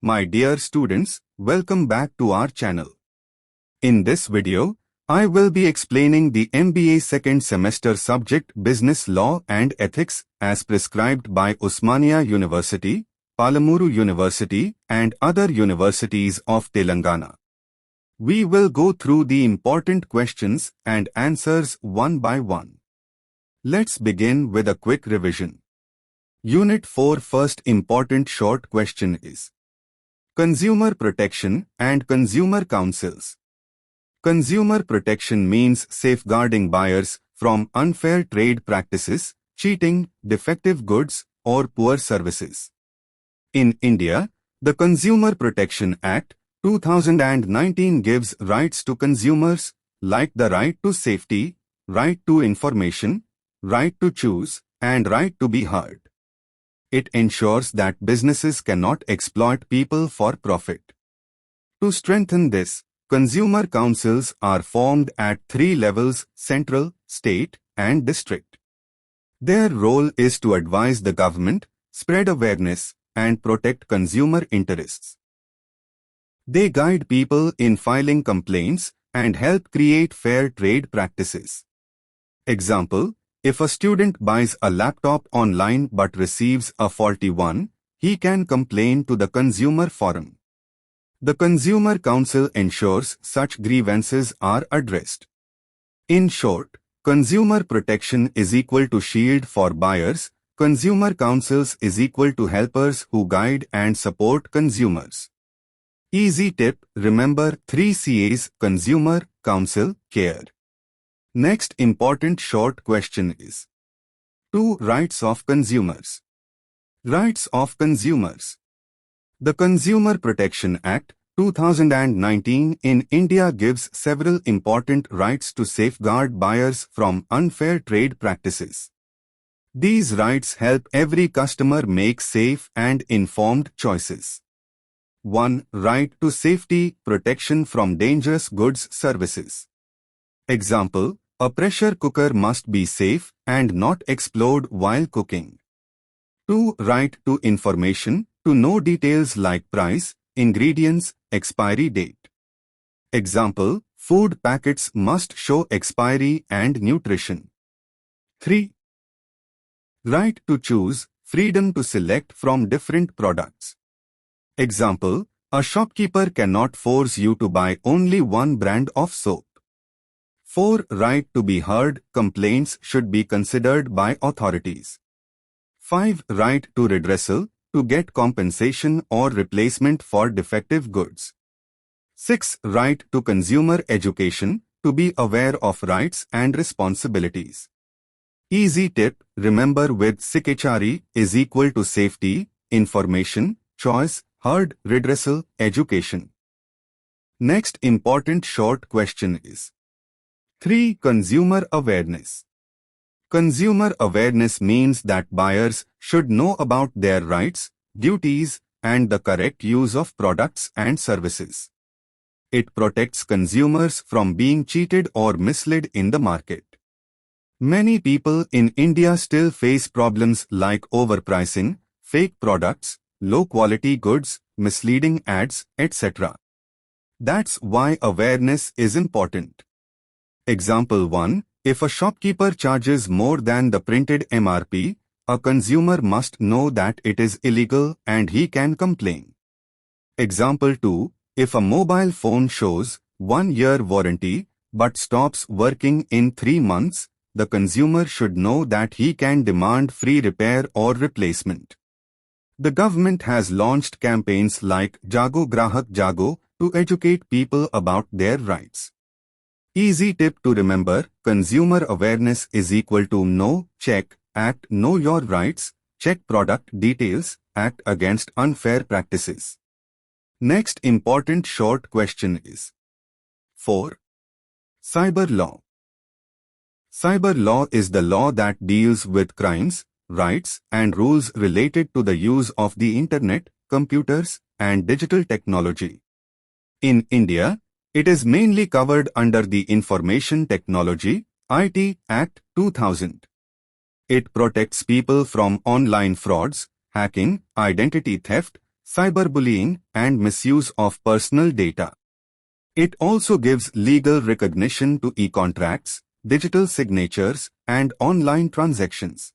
My dear students, welcome back to our channel. In this video, I will be explaining the MBA second semester subject Business Law and Ethics as prescribed by Osmania University, Palamuru University and other universities of Telangana. We will go through the important questions and answers one by one. Let's begin with a quick revision. Unit 4 first important short question is Consumer Protection and Consumer Councils. Consumer protection means safeguarding buyers from unfair trade practices, cheating, defective goods, or poor services. In India, the Consumer Protection Act 2019 gives rights to consumers like the right to safety, right to information, right to choose, and right to be heard. It ensures that businesses cannot exploit people for profit. To strengthen this, consumer councils are formed at 3 levels: central, state, and district. Their role is to advise the government, spread awareness, and protect consumer interests. They guide people in filing complaints and help create fair trade practices. Example: if a student buys a laptop online but receives a faulty one, he can complain to the Consumer Forum. The Consumer Council ensures such grievances are addressed. In short, consumer protection is equal to shield for buyers, consumer councils is equal to helpers who guide and support consumers. Easy tip: remember 3 CAs: Consumer, Council, Care. Next important short question is 2 Rights of Consumers. Rights of Consumers. The Consumer Protection Act 2019 in India gives several important rights to safeguard buyers from unfair trade practices. These rights help every customer make safe and informed choices. 1. Right to safety, protection from dangerous goods, services. Example: a pressure cooker must be safe and not explode while cooking. 2. Right to information, to know details like price, ingredients, expiry date. Example: food packets must show expiry and nutrition. 3. Right to choose, freedom to select from different products. Example: a shopkeeper cannot force you to buy only one brand of soap. 4. Right to be heard, complaints should be considered by authorities. 5. Right to redressal, to get compensation or replacement for defective goods. 6. Right to consumer education, to be aware of rights and responsibilities. Easy tip: remember with SIKHRE is equal to safety, information, choice, heard, redressal, education. Next important short question is 3. Consumer awareness. Consumer awareness means that buyers should know about their rights, duties, and the correct use of products and services. It protects consumers from being cheated or misled in the market. Many people in India still face problems like overpricing, fake products, low-quality goods, misleading ads, etc. That's why awareness is important. Example 1. If a shopkeeper charges more than the printed MRP, a consumer must know that it is illegal and he can complain. Example 2. If a mobile phone shows 1-year warranty but stops working in 3 months, the consumer should know that he can demand free repair or replacement. The government has launched campaigns like Jago Grahak Jago to educate people about their rights. Easy tip to remember: consumer awareness is equal to know, check, act, know your rights, check product details, act against unfair practices. Next important short question is 4. Cyber law. Cyber law is the law that deals with crimes, rights, and rules related to the use of the internet, computers, and digital technology. In India, it is mainly covered under the Information Technology (IT) Act 2000. It protects people from online frauds, hacking, identity theft, cyberbullying, and misuse of personal data. It also gives legal recognition to e-contracts, digital signatures, and online transactions.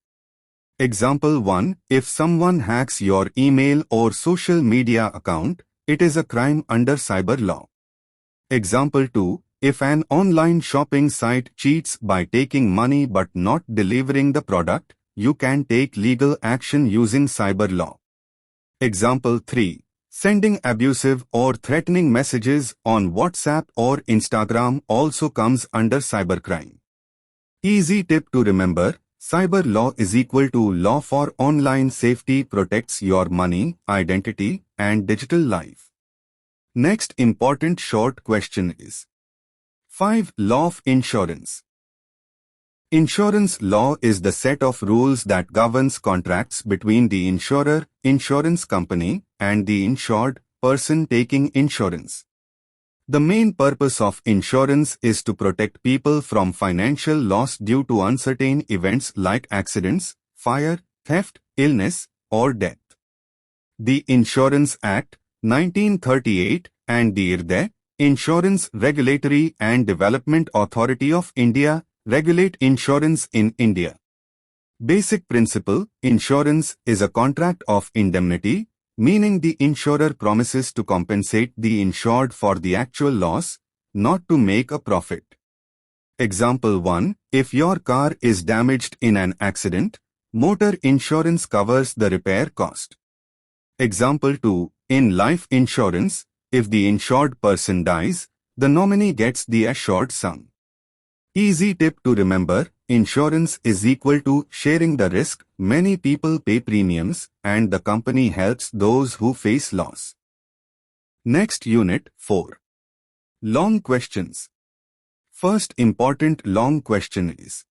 Example 1. If someone hacks your email or social media account, it is a crime under cyber law. Example 2. If an online shopping site cheats by taking money but not delivering the product, you can take legal action using cyber law. Example 3. Sending abusive or threatening messages on WhatsApp or Instagram also comes under cybercrime. Easy tip to remember: cyber law is equal to law for online safety, protects your money, identity, and digital life. Next important short question is 5. Law of insurance. Insurance law is the set of rules that governs contracts between the insurer, insurance company, and the insured person taking insurance. The main purpose of insurance is to protect people from financial loss due to uncertain events like accidents, fire, theft, illness, or death. The Insurance Act, 1938, and the IRDA, Insurance Regulatory and Development Authority of India, regulate insurance in India. Basic principle: insurance is a contract of indemnity, meaning the insurer promises to compensate the insured for the actual loss, not to make a profit. Example 1. If your car is damaged in an accident, motor insurance covers the repair cost. Example 2. In life insurance, if the insured person dies, the nominee gets the assured sum. Easy tip to remember: insurance is equal to sharing the risk. Many people pay premiums, and the company helps those who face loss. Next unit 4. Long questions. First important long question is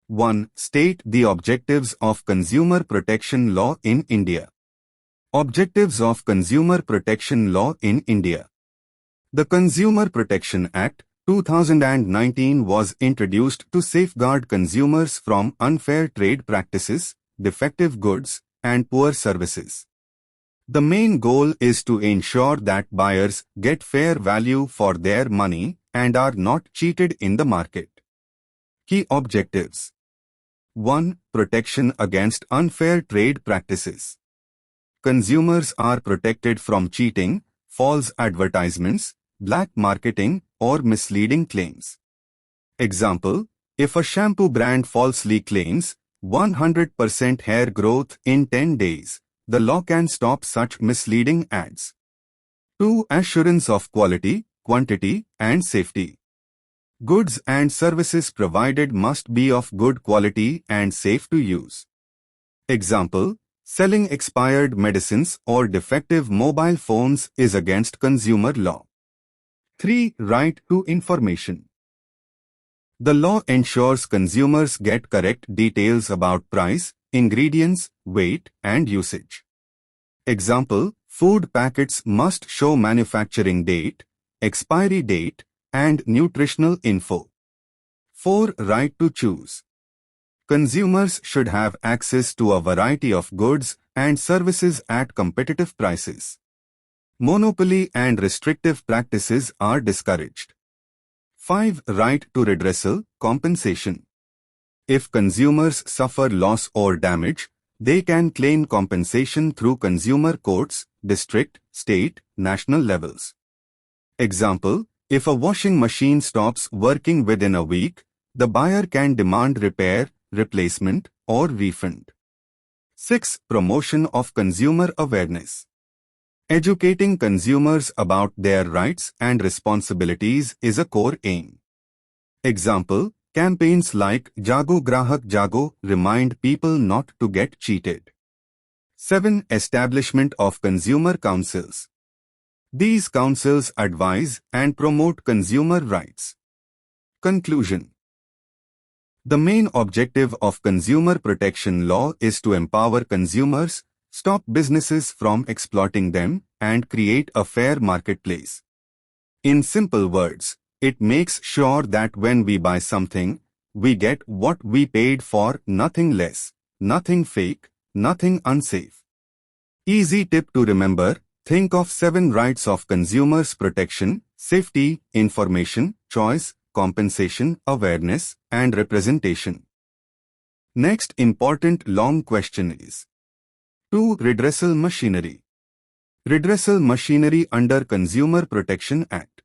1. State the objectives of consumer protection law in India. Objectives of consumer protection law in India. The Consumer Protection Act, 2019 was introduced to safeguard consumers from unfair trade practices, defective goods, and poor services. The main goal is to ensure that buyers get fair value for their money and are not cheated in the market. Key objectives: 1. Protection against unfair trade practices. Consumers are protected from cheating, false advertisements, black marketing, or misleading claims. Example: if a shampoo brand falsely claims 100% hair growth in 10 days, the law can stop such misleading ads. 2. Assurance of quality, quantity, and safety. Goods and services provided must be of good quality and safe to use. Example: selling expired medicines or defective mobile phones is against consumer law. 3. Right to information. The law ensures consumers get correct details about price, ingredients, weight, and usage. Example: food packets must show manufacturing date, expiry date, and nutritional info. 4. Right to choose. Consumers should have access to a variety of goods and services at competitive prices. Monopoly and restrictive practices are discouraged. 5. Right to redressal, compensation. If consumers suffer loss or damage, they can claim compensation through consumer courts, district, state, national levels. Example: if a washing machine stops working within a week, the buyer can demand repair, replacement, or refund. 6. Promotion of consumer awareness. Educating consumers about their rights and responsibilities is a core aim. Example: campaigns like Jago Grahak Jago remind people not to get cheated. 7. Establishment of consumer councils. These councils advise and promote consumer rights. Conclusion. The main objective of consumer protection law is to empower consumers, stop businesses from exploiting them, and create a fair marketplace. In simple words, it makes sure that when we buy something, we get what we paid for, nothing less, nothing fake, nothing unsafe. Easy tip to remember, think of 7 rights of consumers: protection, safety, information, choice, compensation, awareness, and representation. Next important long question is 2. Redressal machinery. Redressal machinery under Consumer Protection Act.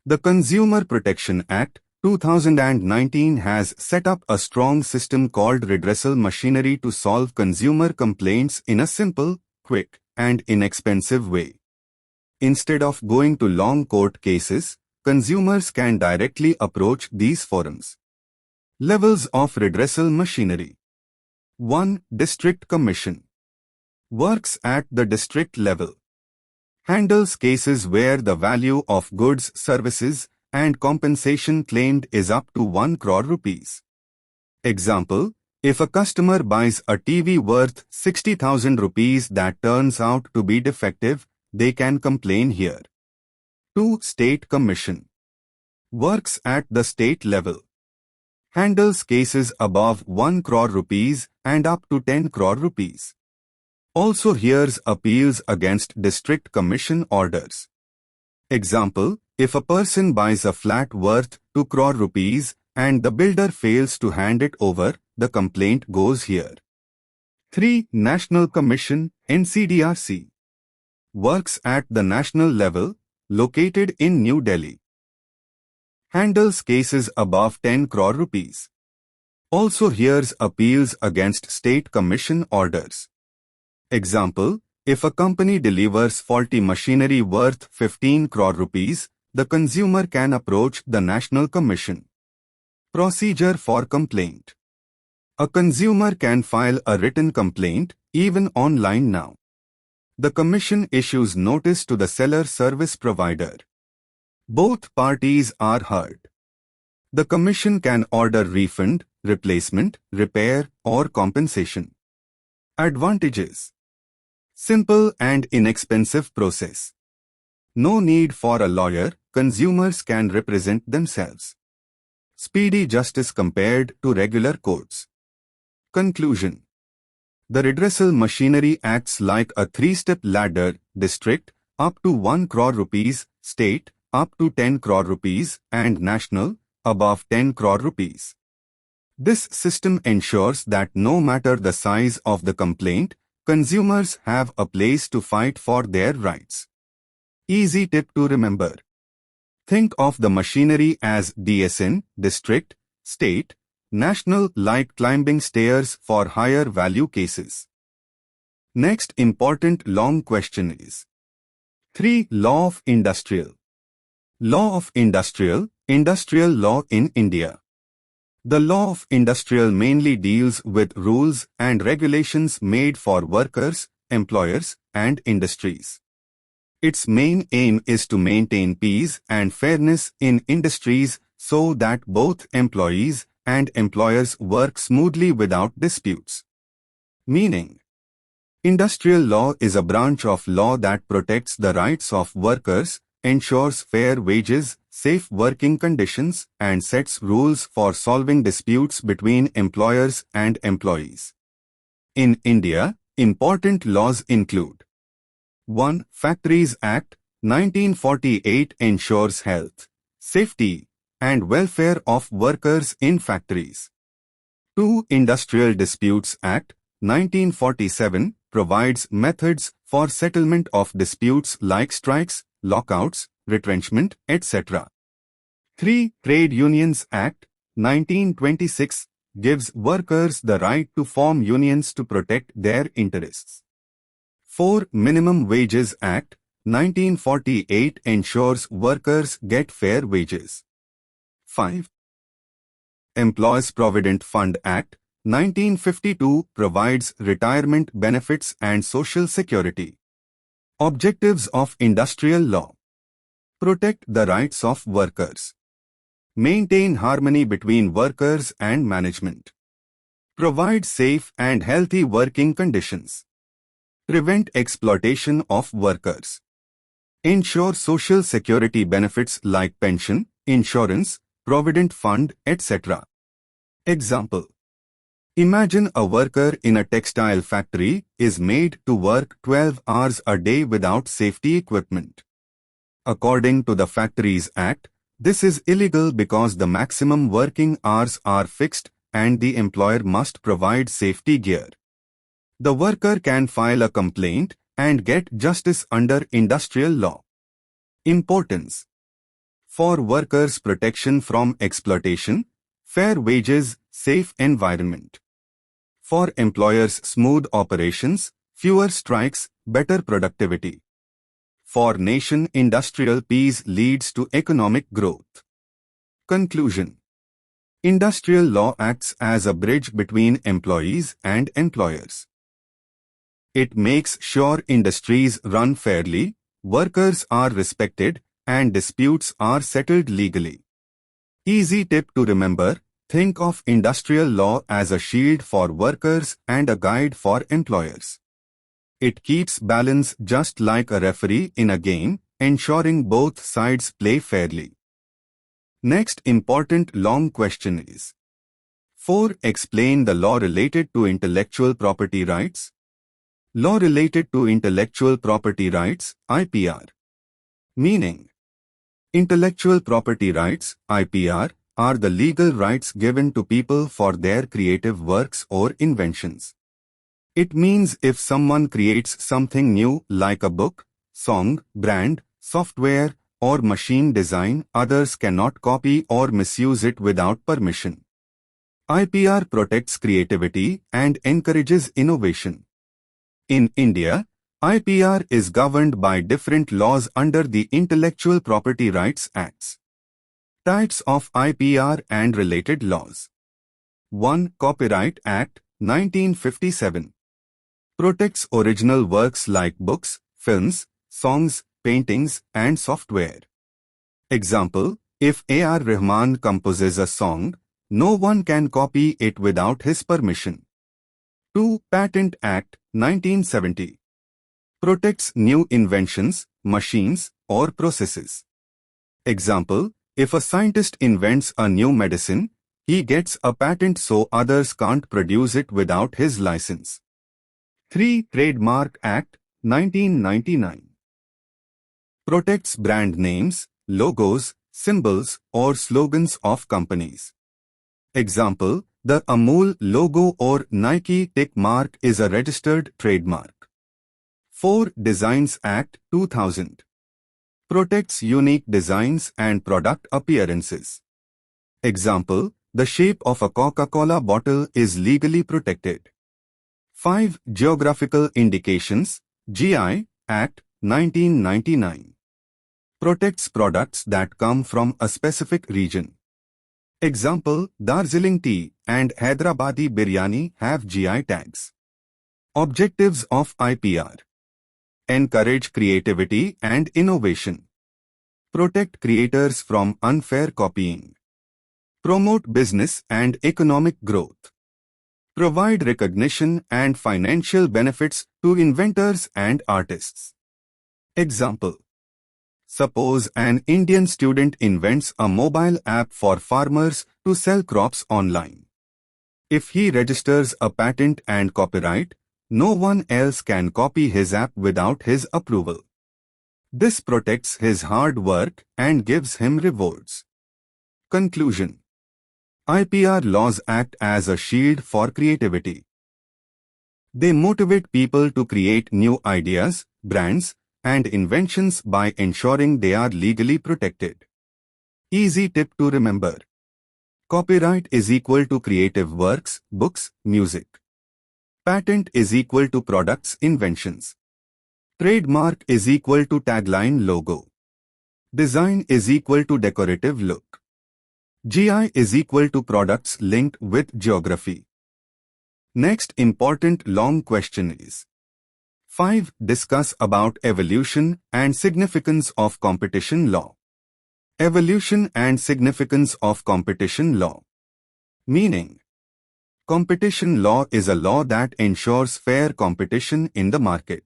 The Consumer Protection Act 2019 has set up a strong system called redressal machinery to solve consumer complaints in a simple, quick, and inexpensive way. Instead of going to long court cases, consumers can directly approach these forums. Levels of redressal machinery. 1. District Commission. Works at the district level. Handles cases where the value of goods, services, and compensation claimed is up to 1 crore rupees. Example, if a customer buys a TV worth 60,000 rupees that turns out to be defective, they can complain here. 2. State Commission. Works at the state level. Handles cases above 1 crore rupees and up to 10 crore rupees. Also hears appeals against district commission orders. Example, if a person buys a flat worth 2 crore rupees and the builder fails to hand it over, the complaint goes here. 3. National Commission, NCDRC. Works at the national level, located in New Delhi. Handles cases above 10 crore rupees. Also hears appeals against state commission orders. Example, if a company delivers faulty machinery worth 15 crore rupees, the consumer can approach the National Commission. Procedure for complaint. A consumer can file a written complaint, even online now. The Commission issues notice to the seller service provider. Both parties are heard. The Commission can order refund, replacement, repair, or compensation. Advantages. Simple and inexpensive process. No need for a lawyer, consumers can represent themselves. Speedy justice compared to regular courts. Conclusion. The redressal machinery acts like a 3-step ladder: district, up to 1 crore rupees, state, up to 10 crore rupees, and national, above 10 crore rupees. This system ensures that no matter the size of the complaint, consumers have a place to fight for their rights. Easy tip to remember. Think of the machinery as DSN, district, state, national, like climbing stairs for higher value cases. Next important long question is 3. Law of Industrial. Law of Industrial, industrial law in India. The law of industrial mainly deals with rules and regulations made for workers, employers, and industries. Its main aim is to maintain peace and fairness in industries so that both employees and employers work smoothly without disputes. Meaning, industrial law is a branch of law that protects the rights of workers, ensures fair wages, safe working conditions, and sets rules for solving disputes between employers and employees. In India, important laws include 1. Factories Act, 1948 ensures health, safety, and welfare of workers in factories. 2. Industrial Disputes Act, 1947 provides methods for settlement of disputes like strikes, lockouts, retrenchment, etc. 3. Trade Unions Act, 1926 gives workers the right to form unions to protect their interests. 4. Minimum Wages Act, 1948 ensures workers get fair wages. 5. Employees Provident Fund Act, 1952 provides retirement benefits and social security. Objectives of industrial law. Protect the rights of workers. Maintain harmony between workers and management. Provide safe and healthy working conditions. Prevent exploitation of workers. Ensure social security benefits like pension, insurance, provident fund, etc. Example. Imagine a worker in a textile factory is made to work 12 hours a day without safety equipment. According to the Factories Act, this is illegal because the maximum working hours are fixed and the employer must provide safety gear. The worker can file a complaint and get justice under industrial law. Importance: for workers' protection from exploitation, fair wages, safe environment. For employers' smooth operations, fewer strikes, better productivity. For nation, industrial peace leads to economic growth. Conclusion: industrial law acts as a bridge between employees and employers. It makes sure industries run fairly, workers are respected, and disputes are settled legally. Easy tip to remember: think of industrial law as a shield for workers and a guide for employers. It keeps balance just like a referee in a game, ensuring both sides play fairly. Next important long question is: 4. Explain the law related to intellectual property rights. Law related to intellectual property rights, IPR. Meaning: intellectual property rights, IPR, are the legal rights given to people for their creative works or inventions. It means if someone creates something new like a book, song, brand, software, or machine design, others cannot copy or misuse it without permission. IPR protects creativity and encourages innovation. In India, IPR is governed by different laws under the Intellectual Property Rights Acts. Types of IPR and related laws. 1. Copyright Act, 1957. Protects original works like books, films, songs, paintings, and software. Example: if A.R. Rahman composes a song, no one can copy it without his permission. 2. Patent Act, 1970. Protects new inventions, machines, or processes. Example: if a scientist invents a new medicine, he gets a patent so others can't produce it without his license. 3. Trademark Act, 1999. Protects brand names, logos, symbols, or slogans of companies. Example: the Amul logo or Nike tick mark is a registered trademark. 4. Designs Act, 2000. Protects unique designs and product appearances. Example: the shape of a Coca-Cola bottle is legally protected. 5. Geographical Indications, GI, Act, 1999. Protects products that come from a specific region. Example: Darjeeling tea and Hyderabadi biryani have GI tags. Objectives of IPR: encourage creativity and innovation. Protect creators from unfair copying. Promote business and economic growth. Provide recognition and financial benefits to inventors and artists. Example: suppose an Indian student invents a mobile app for farmers to sell crops online. If he registers a patent and copyright, no one else can copy his app without his approval. This protects his hard work and gives him rewards. Conclusion: IPR laws act as a shield for creativity. They motivate people to create new ideas, brands, and inventions by ensuring they are legally protected. Easy tip to remember: copyright is equal to creative works, books, music. Patent is equal to products, inventions. Trademark is equal to tagline, logo. Design is equal to decorative look. GI is equal to products linked with geography. Next important long question is: 5. Discuss about evolution and significance of competition law. Evolution and significance of competition law. Meaning: competition law is a law that ensures fair competition in the market.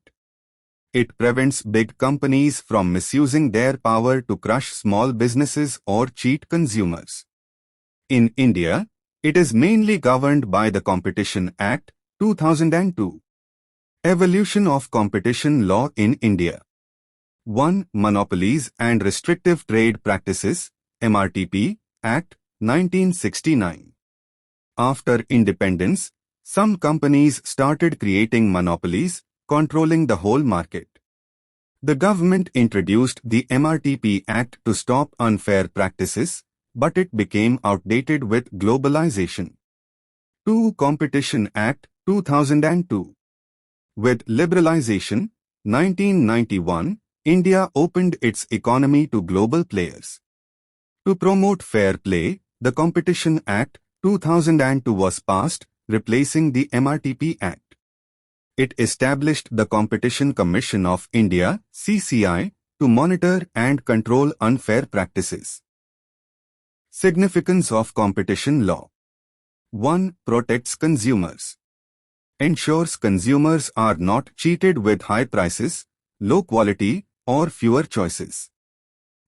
It prevents big companies from misusing their power to crush small businesses or cheat consumers. In India, It is mainly governed by the Competition Act, 2002. Evolution of competition law in India. 1. Monopolies and Restrictive Trade Practices, MRTP, Act, 1969. After independence, some companies started creating monopolies, controlling the whole market. The government introduced the MRTP Act to stop unfair practices, but it became outdated with globalization. 2. Competition Act, 2002. With liberalization, 1991, India opened its economy to global players. To promote fair play, the Competition Act, 2002 was passed, replacing the MRTP Act. It established the Competition Commission of India, CCI, to monitor and control unfair practices. Significance of competition law. 1. Protects consumers. Ensures consumers are not cheated with high prices, low quality, or fewer choices.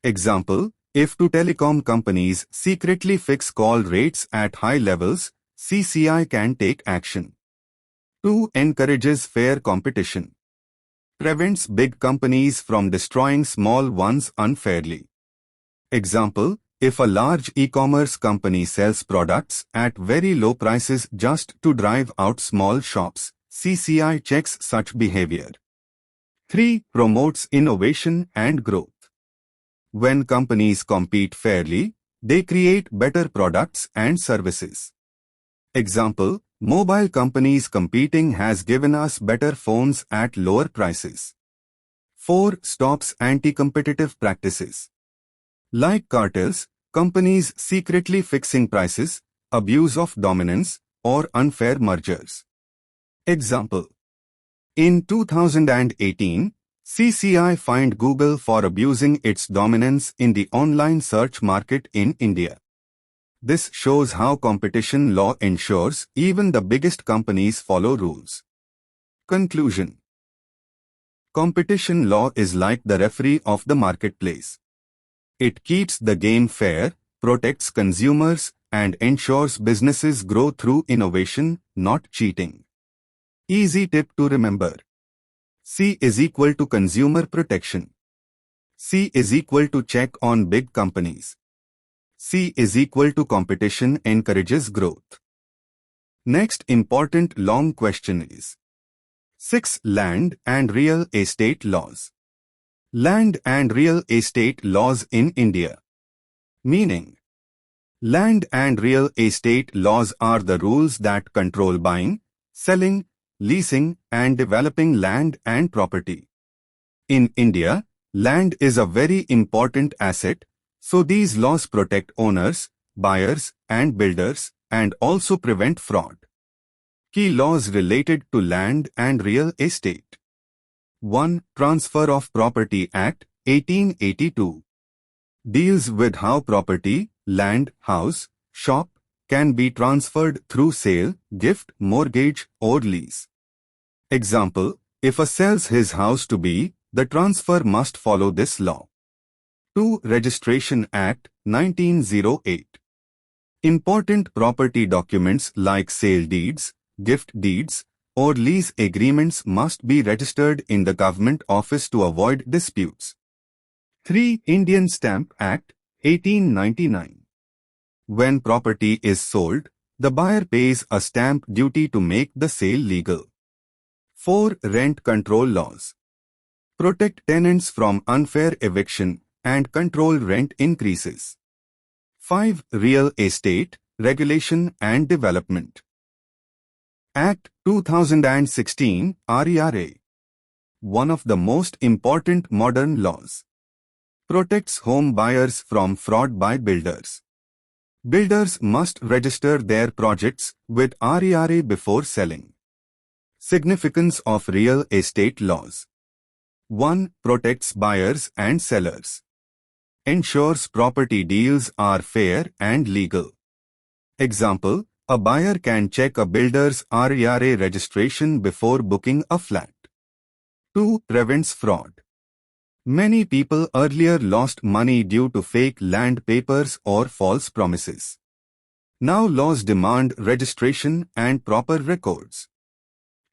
Example, if two telecom companies secretly fix call rates at high levels, CCI can take action. 2. Encourages fair competition. Prevents big companies from destroying small ones unfairly. Example, if a large e-commerce company sells products at very low prices just to drive out small shops, CCI checks such behavior. 3. Promotes innovation and growth. When companies compete fairly, they create better products and services. Example, mobile companies competing has given us better phones at lower prices. 4. Stops anti-competitive practices. Like cartels, companies secretly fixing prices, abuse of dominance, or unfair mergers. Example, in 2018, CCI fined Google for abusing its dominance in the online search market in India. This shows how competition law ensures even the biggest companies follow rules. Conclusion. Competition law is like the referee of the marketplace. It keeps the game fair, protects consumers, and ensures businesses grow through innovation, not cheating. Easy tip to remember. C is equal to consumer protection. C is equal to check on big companies. C is equal to competition encourages growth. Next important long question is 6. Land and real estate laws. Land and real estate laws in India. Meaning, land and real estate laws are the rules that control buying, selling, leasing, and developing land and property. In India, land is a very important asset, so these laws protect owners, buyers, and builders, and also prevent fraud. Key laws related to land and real estate. 1. Transfer of Property Act, 1882. Deals with how property, land, house, shop, can be transferred through sale, gift, mortgage, or lease. Example, if a sells his house to B, the transfer must follow this law. 2. Registration Act, 1908. Important property documents like sale deeds, gift deeds, or lease agreements must be registered in the government office to avoid disputes. 3. Indian Stamp Act, 1899. When property is sold, the buyer pays a stamp duty to make the sale legal. 4. Rent control laws. Protect tenants from unfair eviction and control rent increases. 5. Real Estate, Regulation and Development. Act 2016, RERA. One of the most important modern laws. Protects home buyers from fraud by builders. Builders must register their projects with RERA before selling. Significance of real estate laws. 1. Protects buyers and sellers. Ensures property deals are fair and legal. Example, a buyer can check a builder's RERA registration before booking a flat. 2. Prevents fraud. Many people earlier lost money due to fake land papers or false promises. Now laws demand registration and proper records.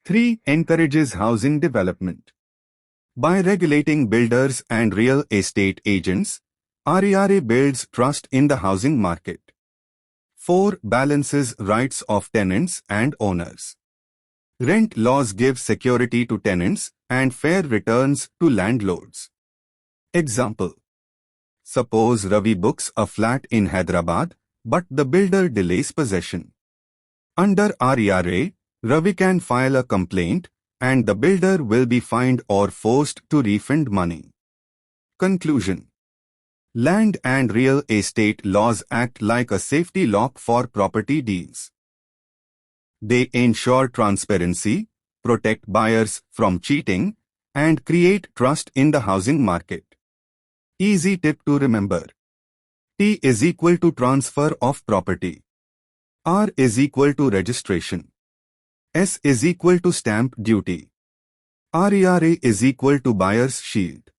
3. Encourages housing development. By regulating builders and real estate agents, RERA builds trust in the housing market. 4. Balances rights of tenants and owners. Rent laws give security to tenants and fair returns to landlords. Example. Suppose Ravi books a flat in Hyderabad, but the builder delays possession. Under RERA, Ravi can file a complaint and the builder will be fined or forced to refund money. Conclusion. Land and real estate laws act like a safety lock for property deals. They ensure transparency, protect buyers from cheating, and create trust in the housing market. Easy tip to remember. T is equal to transfer of property. R is equal to registration. S is equal to stamp duty. RERA is equal to buyer's shield.